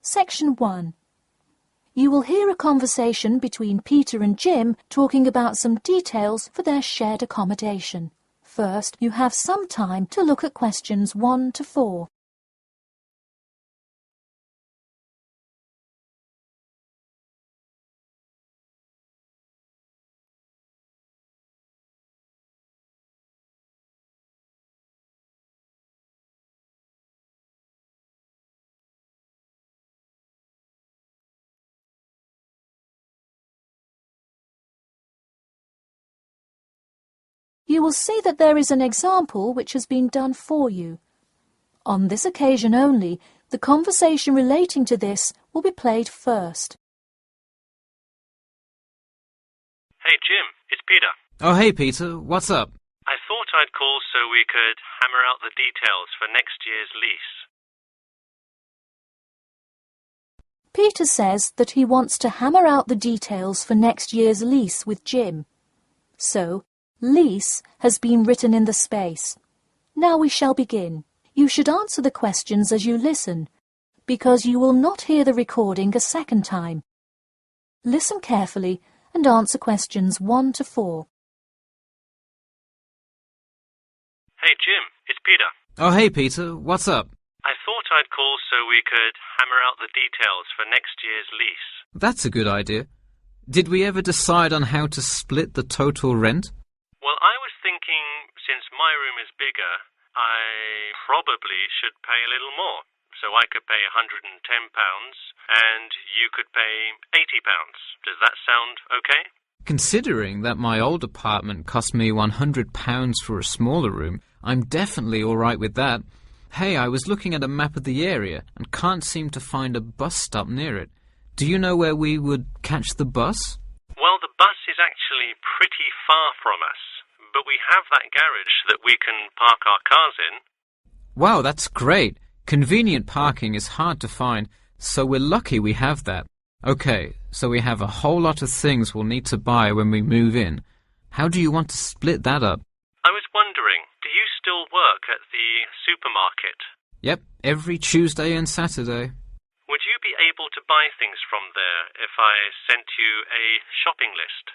Section 1. You will hear a conversation between Peter and Jim talking about some details for their shared accommodation. First, you have some time to look at questions 1 to 4. You will see that there is an example which has been done for you. On this occasion only, the conversation relating to this will be played first. Hey Jim, it's Peter. Oh hey Peter, what's up? I thought I'd call so we could hammer out the details for next year's lease. Peter says that he wants to hammer out the details for next year's lease with Jim. So, lease has been written in the space. Now we shall begin. You should answer the questions as you listen, because you will not hear the recording a second time. Listen carefully and answer questions 1 to 4. Hey Jim, it's Peter. Oh hey Peter, what's up? I thought I'd call so we could hammer out the details for next year's lease. That's a good idea. Did we ever decide on how to split the total rent? Well, I was thinking, since my room is bigger, I probably should pay a little more. So I could pay £110 and you could pay £80. Does that sound okay? Considering that my old apartment cost me £100 for a smaller room, I'm definitely all right with that. Hey, I was looking at a map of the area and can't seem to find a bus stop near it. Do you know where we would catch the bus? Well, the bus is actually pretty far from us, but we have that garage that we can park our cars in. Wow, that's great. Convenient parking is hard to find, so we're lucky we have that. Okay, so we have a whole lot of things we'll need to buy when we move in. How do you want to split that up? I was wondering, do you still work at the supermarket? Yep, every Tuesday and Saturday. Would you be able to buy things from there if I sent you a shopping list?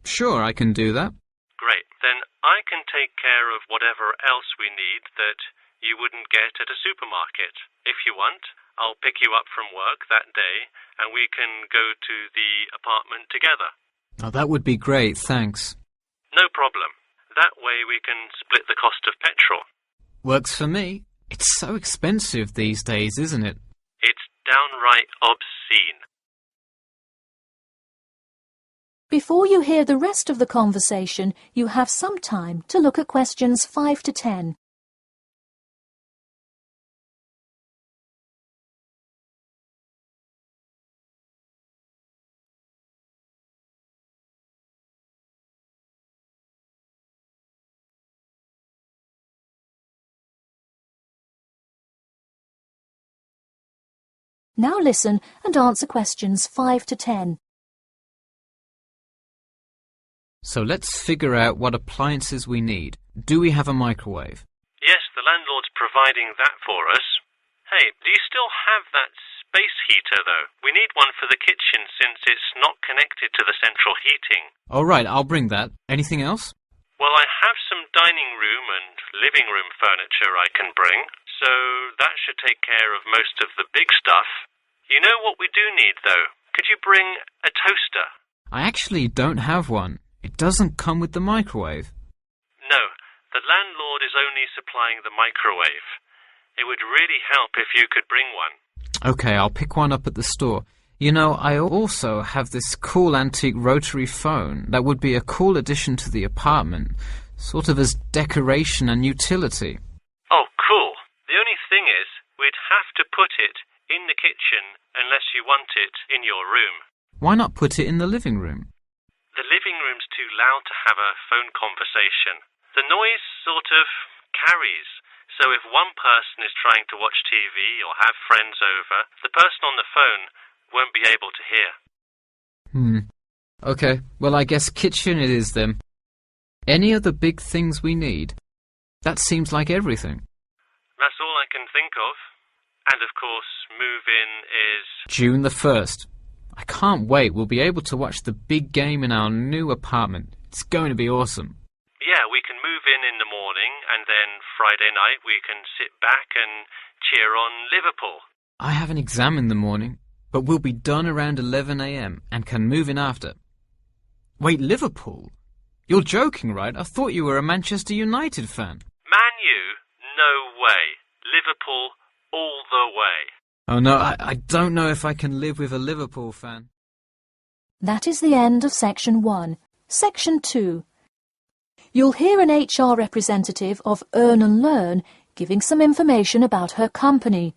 Sure, I can do that. Great. Then I can take care of whatever else we need that you wouldn't get at a supermarket. If you want, I'll pick you up from work that day and we can go to the apartment together. Oh, that would be great, thanks. No problem. That way we can split the cost of petrol. Works for me. It's so expensive these days, isn't it? It's downright obscene. Before you hear the rest of the conversation, you have some time to look at questions 5 to 10. Now listen and answer questions 5 to 10. So let's figure out what appliances we need. Do we have a microwave? Yes, the landlord's providing that for us. Hey, do you still have that space heater, though? We need one for the kitchen since it's not connected to the central heating. All right, I'll bring that. Anything else? Well, I have some dining room and living room furniture I can bring, so that should take care of most of the big stuff. You know what we do need, though? Could you bring a toaster? I actually don't have one. It doesn't come with the microwave. No, the landlord is only supplying the microwave. It would really help if you could bring one. Okay, I'll pick one up at the store. You know, I also have this cool antique rotary phone that would be a cool addition to the apartment, sort of as decoration and utility. Oh, cool. The only thing is, we'd have to put it in the kitchen unless you want it in your room. Why not put it in the living room? The living room's too loud to have a phone conversation. The noise sort of carries, so if one person is trying to watch TV or have friends over, the person on the phone won't be able to hear. Okay, well I guess kitchen it is then. Any other big things we need? That seems like everything. That's all I can think of. And of course, move-in is June the 1st. I can't wait. We'll be able to watch the big game in our new apartment. It's going to be awesome. Yeah, we can move in the morning, and then Friday night we can sit back and cheer on Liverpool. I have an exam in the morning, but we'll be done around 11 a.m. and can move in after. Wait, Liverpool? You're joking, right? I thought you were a Manchester United fan. Man U? No way. Liverpool all the way. Oh no, I don't know if I can live with a Liverpool fan. That is the end of Section 1. Section 2. You'll hear an HR representative of Earn and Learn giving some information about her company.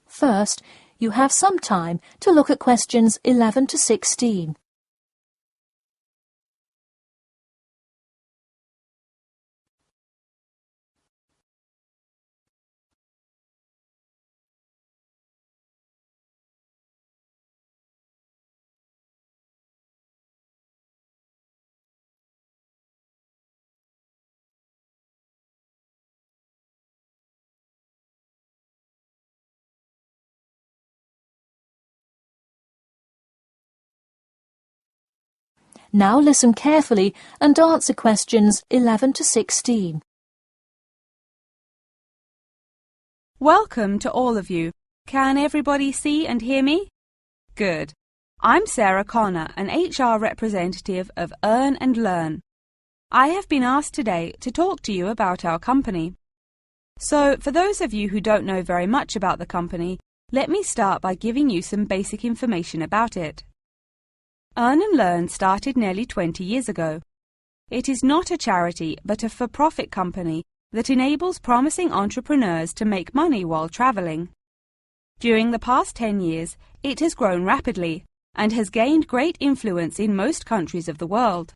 First, you have some time to look at questions 11 to 16. Now listen carefully and answer questions 11 to 16. Welcome to all of you. Can everybody see and hear me? Good. I'm Sarah Connor, an HR representative of Earn and Learn. I have been asked today to talk to you about our company. So, for those of you who don't know very much about the company, let me start by giving you some basic information about it. Earn and Learn started nearly 20 years ago. It is not a charity but a for-profit company that enables promising entrepreneurs to make money while traveling. During the past 10 years, it has grown rapidly and has gained great influence in most countries of the world.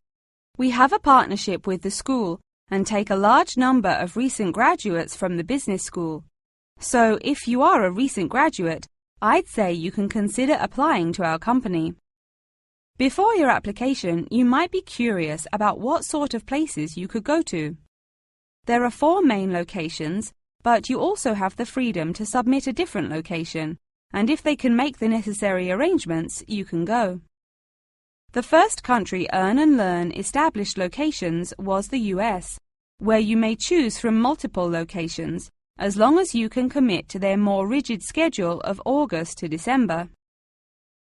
We have a partnership with the school and take a large number of recent graduates from the business school. So, if you are a recent graduate, I'd say you can consider applying to our company. Before your application, you might be curious about what sort of places you could go to. There are 4 main locations, but you also have the freedom to submit a different location, and if they can make the necessary arrangements, you can go. The first country Earn and Learn established locations was the US, where you may choose from multiple locations, as long as you can commit to their more rigid schedule of August to December.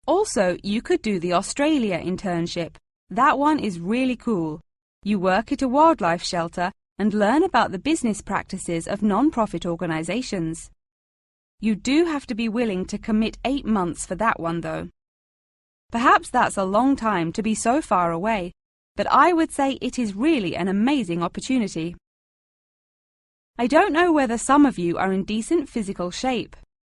Also, you could do the Australia internship. That one is really cool. You work at a wildlife shelter and learn about the business practices of non-profit organizations. You do have to be willing to commit 8 months for that one, though. Perhaps that's a long time to be so far away, but I would say it is really an amazing opportunity. I don't know whether some of you are in decent physical shape.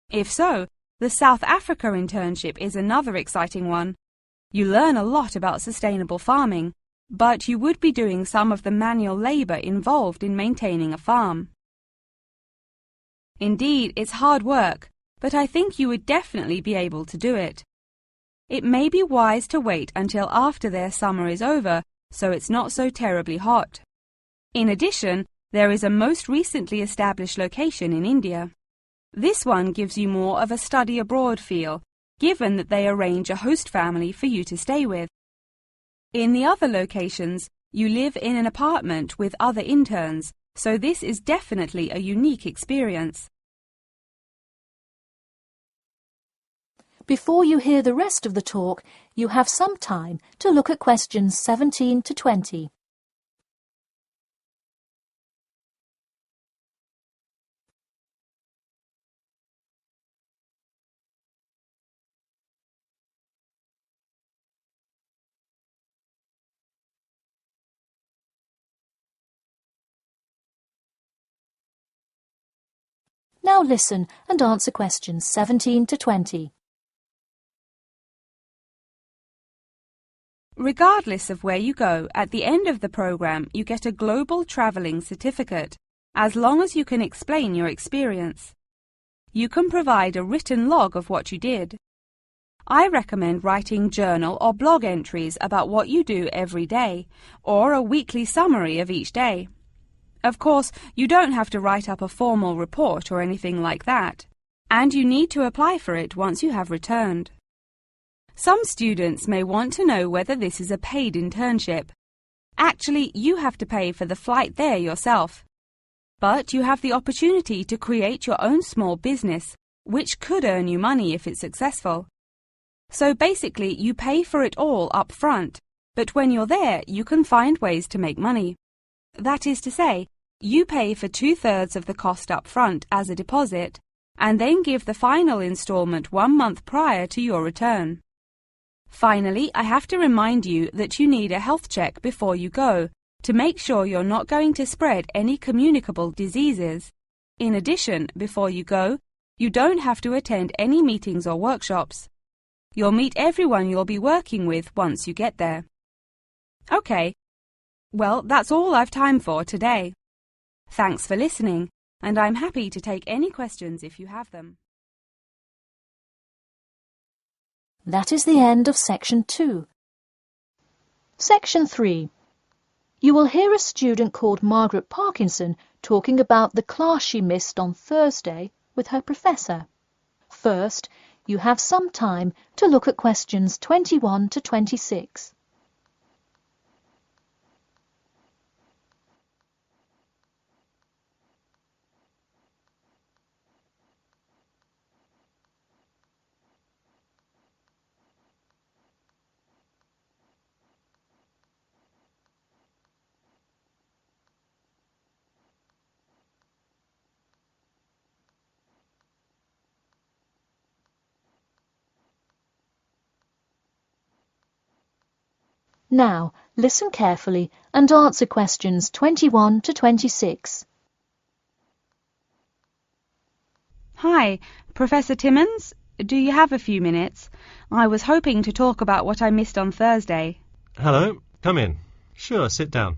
If so, the South Africa internship is another exciting one. You learn a lot about sustainable farming, but you would be doing some of the manual labor involved in maintaining a farm. Indeed, it's hard work, but I think you would definitely be able to do it. It may be wise to wait until after their summer is over, so it's not so terribly hot. In addition, there is a most recently established location in India. This one gives you more of a study abroad feel, given that they arrange a host family for you to stay with. In the other locations, you live in an apartment with other interns, so this is definitely a unique experience. Before you hear the rest of the talk, you have some time to look at questions 17 to 20. Now listen and answer questions 17 to 20. Regardless of where you go, at the end of the program you get a global traveling certificate, as long as you can explain your experience. You can provide a written log of what you did. I recommend writing journal or blog entries about what you do every day, or a weekly summary of each day. Of course, you don't have to write up a formal report or anything like that. and you need to apply for it once you have returned. Some students may want to know whether this is a paid internship. Actually, you have to pay for the flight there yourself. But you have the opportunity to create your own small business, which could earn you money if it's successful. So basically, you pay for it all up front, but when you're there, you can find ways to make money. That is to say, you pay for 2/3 of the cost up front as a deposit, and then give the final installment 1 month prior to your return. Finally, I have to remind you that you need a health check before you go, to make sure you're not going to spread any communicable diseases. In addition, before you go, you don't have to attend any meetings or workshops. You'll meet everyone you'll be working with once you get there. Okay, well, that's all I've time for today. Thanks for listening, and I'm happy to take any questions if you have them. That is the end of Section 2. Section 3. You will hear a student called Margaret Parkinson talking about the class she missed on Thursday with her professor. First, you have some time to look at questions 21 to 26. Now, listen carefully and answer questions 21 to 26. Hi, Professor Timmons. Do you have a few minutes? I was hoping to talk about what I missed on Thursday. Hello, come in. Sure, sit down.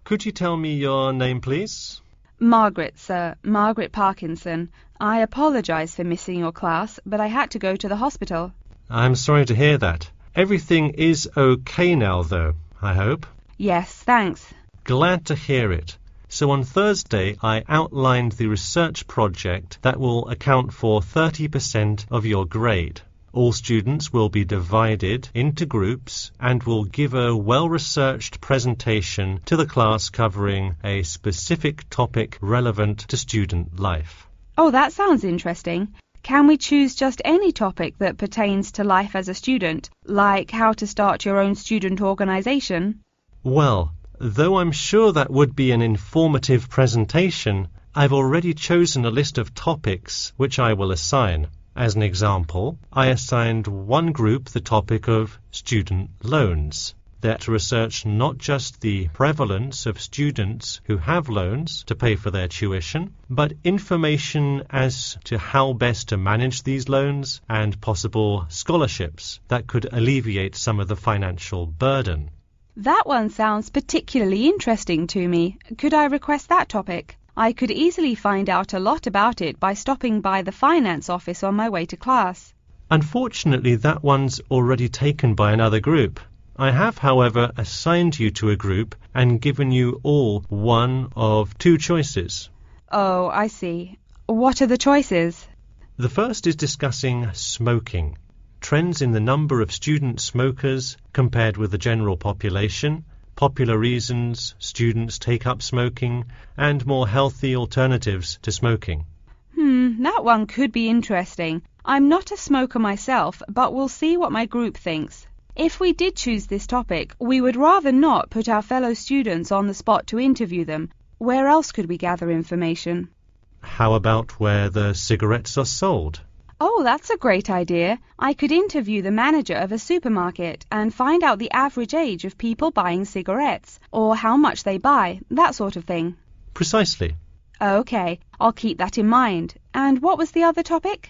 Could you tell me your name, please? Margaret, sir. Margaret Parkinson. I apologise for missing your class, but I had to go to the hospital. I'm sorry to hear that. Everything is okay now, though, I hope? Yes, thanks. Glad to hear it. So on Thursday, I outlined the research project that will account for 30% of your grade. All students will be divided into groups and will give a well-researched presentation to the class covering a specific topic relevant to student life. Oh, that sounds interesting. Can we choose just any topic that pertains to life as a student, like how to start your own student organisation? Well, though I'm sure that would be an informative presentation, I've already chosen a list of topics which I will assign. As an example, I assigned one group the topic of student loans. They're to research not just the prevalence of students who have loans to pay for their tuition, but information as to how best to manage these loans and possible scholarships that could alleviate some of the financial burden. That one sounds particularly interesting to me. Could I request that topic? I could easily find out a lot about it by stopping by the finance office on my way to class. Unfortunately, that one's already taken by another group. I have, however, assigned you to a group and given you all one of two choices. Oh, I see. What are the choices? The first is discussing smoking, trends in the number of student smokers compared with the general population, popular reasons students take up smoking, and more healthy alternatives to smoking. That one could be interesting. I'm not a smoker myself, but we'll see what my group thinks. If we did choose this topic, we would rather not put our fellow students on the spot to interview them. Where else could we gather information? How about where the cigarettes are sold? Oh, that's a great idea. I could interview the manager of a supermarket and find out the average age of people buying cigarettes, or how much they buy, that sort of thing. Precisely. Okay, I'll keep that in mind. And what was the other topic?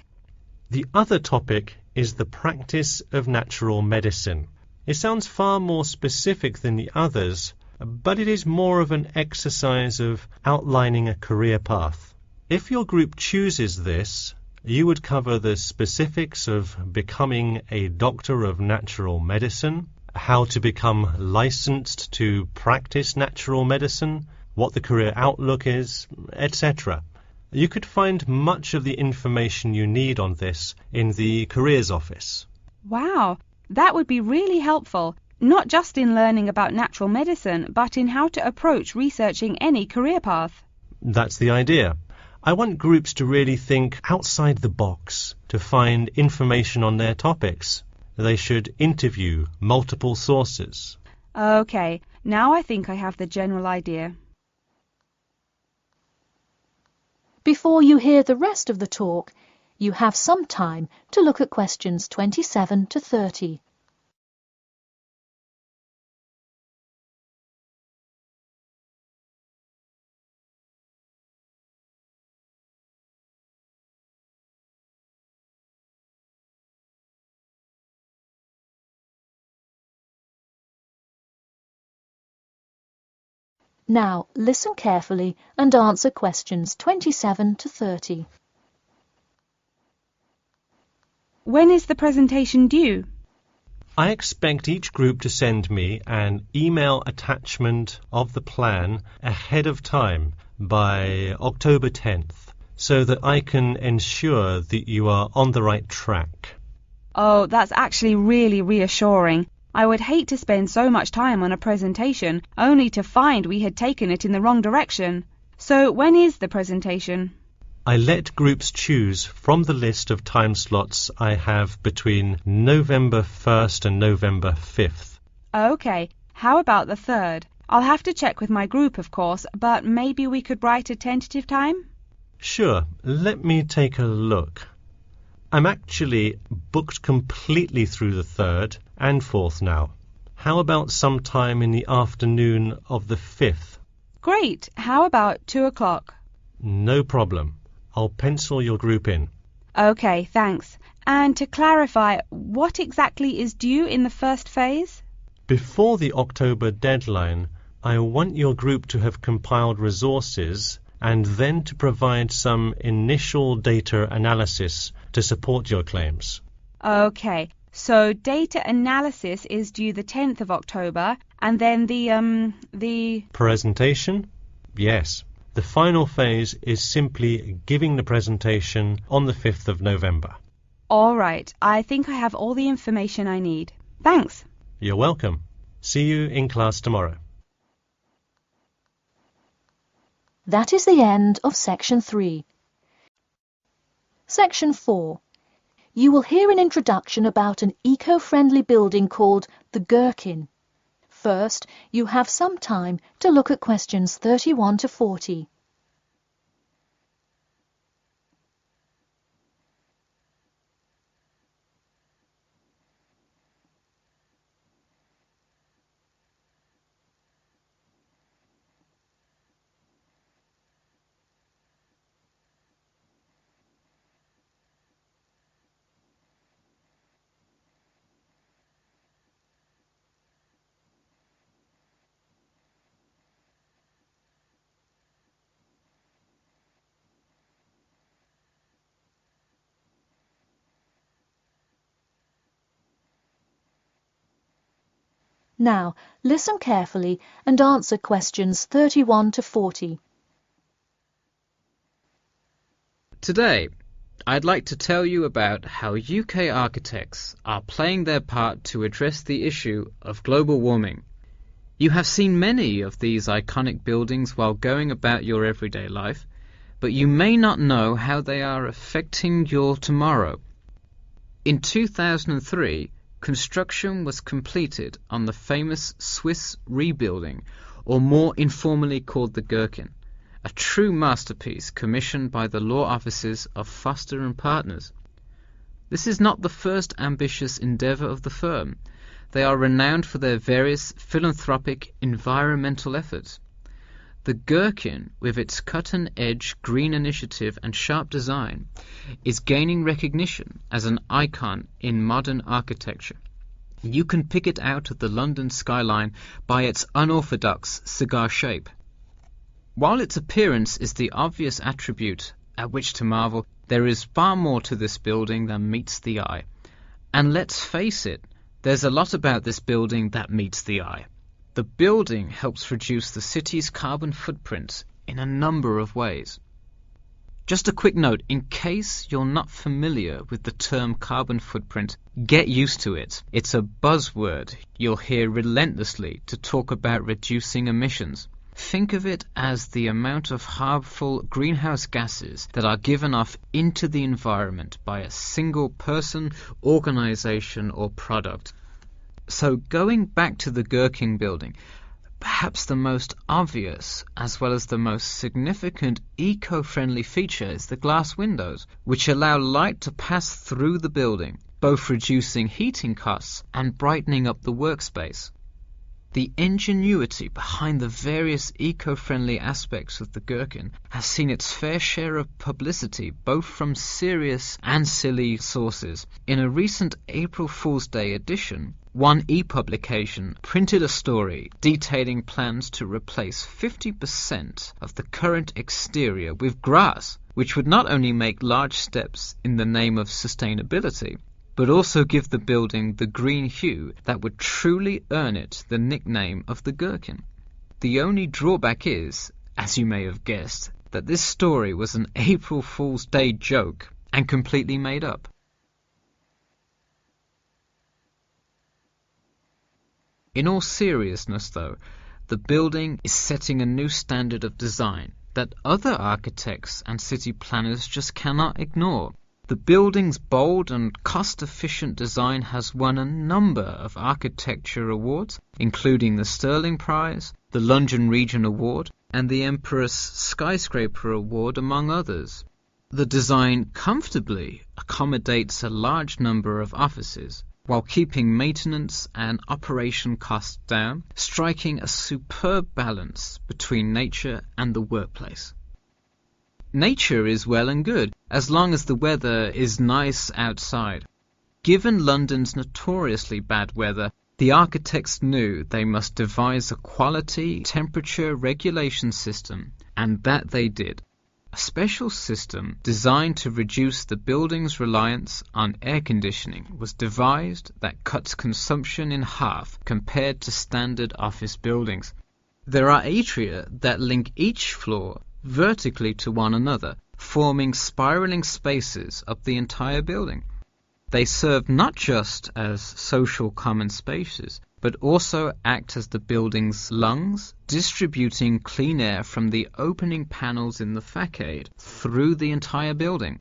The other topic is the practice of natural medicine. It sounds far more specific than the others, but it is more of an exercise of outlining a career path. If your group chooses this, you would cover the specifics of becoming a doctor of natural medicine, how to become licensed to practice natural medicine, what the career outlook is, etc. You could find much of the information you need on this in the Careers Office. Wow, that would be really helpful, not just in learning about natural medicine, but in how to approach researching any career path. That's the idea. I want groups to really think outside the box to find information on their topics. They should interview multiple sources. Okay, now I think I have the general idea. Before you hear the rest of the talk, you have some time to look at questions 27 to 30. Now, listen carefully and answer questions 27 to 30. When is the presentation due? I expect each group to send me an email attachment of the plan ahead of time by October 10th, so that I can ensure that you are on the right track. Oh, that's actually really reassuring. I would hate to spend so much time on a presentation only to find we had taken it in the wrong direction. So when is the presentation? I let groups choose from the list of time slots I have between November 1st and November 5th. Okay, how about the 3rd? I'll have to check with my group, of course, but maybe we could write a tentative time? Sure, let me take a look. I'm actually booked completely through the 3rd and 4th now. How about sometime in the afternoon of the 5th? Great. How about 2 o'clock? No problem. I'll pencil your group in. Okay, thanks. And to clarify, what exactly is due in the first phase? Before the October deadline, I want your group to have compiled resources and then to provide some initial data analysis to support your claims. Okay, so data analysis is due the 10th of October, and then the Presentation? Yes. The final phase is simply giving the presentation on the 5th of November. All right, I think I have all the information I need. Thanks. You're welcome. See you in class tomorrow. That is the end of Section 3. Section 4. You will hear an introduction about an eco-friendly building called the Gherkin. First, you have some time to look at questions 31 to 40. Now, listen carefully and answer questions 31 to 40. Today, I'd like to tell you about how UK architects are playing their part to address the issue of global warming. You have seen many of these iconic buildings while going about your everyday life, but you may not know how they are affecting your tomorrow. In 2003, construction was completed on the famous Swiss rebuilding, or more informally called the Gherkin, a true masterpiece commissioned by the law offices of Foster and Partners. This is not the first ambitious endeavour of the firm. They are renowned for their various philanthropic environmental efforts. The Gherkin, with its cut-and-edge green initiative and sharp design, is gaining recognition as an icon in modern architecture. You can pick it out of the London skyline by its unorthodox cigar shape. While its appearance is the obvious attribute at which to marvel, there is far more to this building than meets the eye. And let's face it, there's a lot about this building that meets the eye. The building helps reduce the city's carbon footprint in a number of ways. Just a quick note, in case you're not familiar with the term carbon footprint, get used to it. It's a buzzword you'll hear relentlessly to talk about reducing emissions. Think of it as the amount of harmful greenhouse gases that are given off into the environment by a single person, organization, or product. So going back to the Gherkin building, perhaps the most obvious as well as the most significant eco-friendly feature is the glass windows, which allow light to pass through the building, both reducing heating costs and brightening up the workspace. The ingenuity behind the various eco-friendly aspects of the Gherkin has seen its fair share of publicity both from serious and silly sources. In a recent April Fool's Day edition, one e-publication printed a story detailing plans to replace 50% of the current exterior with grass, which would not only make large steps in the name of sustainability, but also give the building the green hue that would truly earn it the nickname of the Gherkin. The only drawback is, as you may have guessed, that this story was an April Fool's Day joke and completely made up. In all seriousness, though, the building is setting a new standard of design that other architects and city planners just cannot ignore. The building's bold and cost-efficient design has won a number of architecture awards, including the Stirling Prize, the London Region Award, and the Empress Skyscraper Award, among others. The design comfortably accommodates a large number of offices, while keeping maintenance and operation costs down, striking a superb balance between nature and the workplace. Nature is well and good, as long as the weather is nice outside. Given London's notoriously bad weather, the architects knew they must devise a quality temperature regulation system, and that they did. A special system designed to reduce the building's reliance on air conditioning was devised that cuts consumption in half compared to standard office buildings. There are atria that link each floor vertically to one another, forming spiraling spaces up the entire building. They serve not just as social common spaces, but also act as the building's lungs, distributing clean air from the opening panels in the facade through the entire building.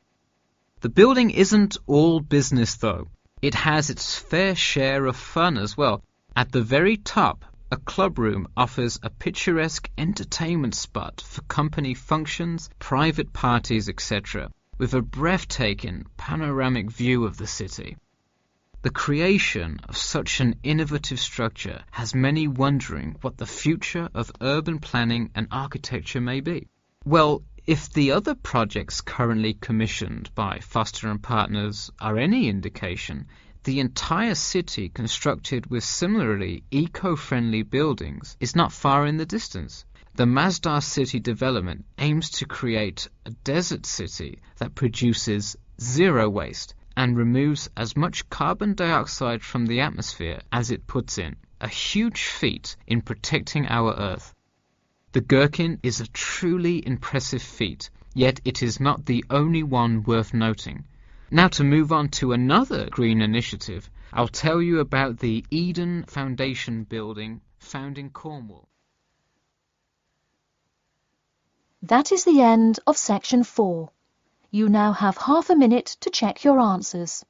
The building isn't all business, though. It has its fair share of fun as well. At the very top, a club room offers a picturesque entertainment spot for company functions, private parties, etc., with a breathtaking panoramic view of the city. The creation of such an innovative structure has many wondering what the future of urban planning and architecture may be. Well, if the other projects currently commissioned by Foster & Partners are any indication, the entire city constructed with similarly eco-friendly buildings is not far in the distance. The Masdar City development aims to create a desert city that produces zero waste and removes as much carbon dioxide from the atmosphere as it puts in, a huge feat in protecting our Earth. The Gherkin is a truly impressive feat, yet it is not the only one worth noting. Now, to move on to another green initiative, I'll tell you about the Eden Foundation building found in Cornwall. That is the end of section 4. You now have half a minute to check your answers.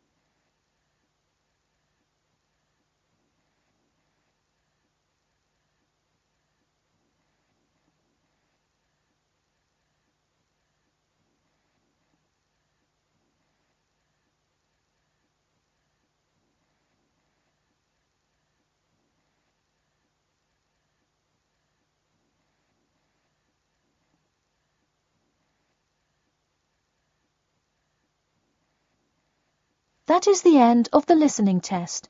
That is the end of the listening test.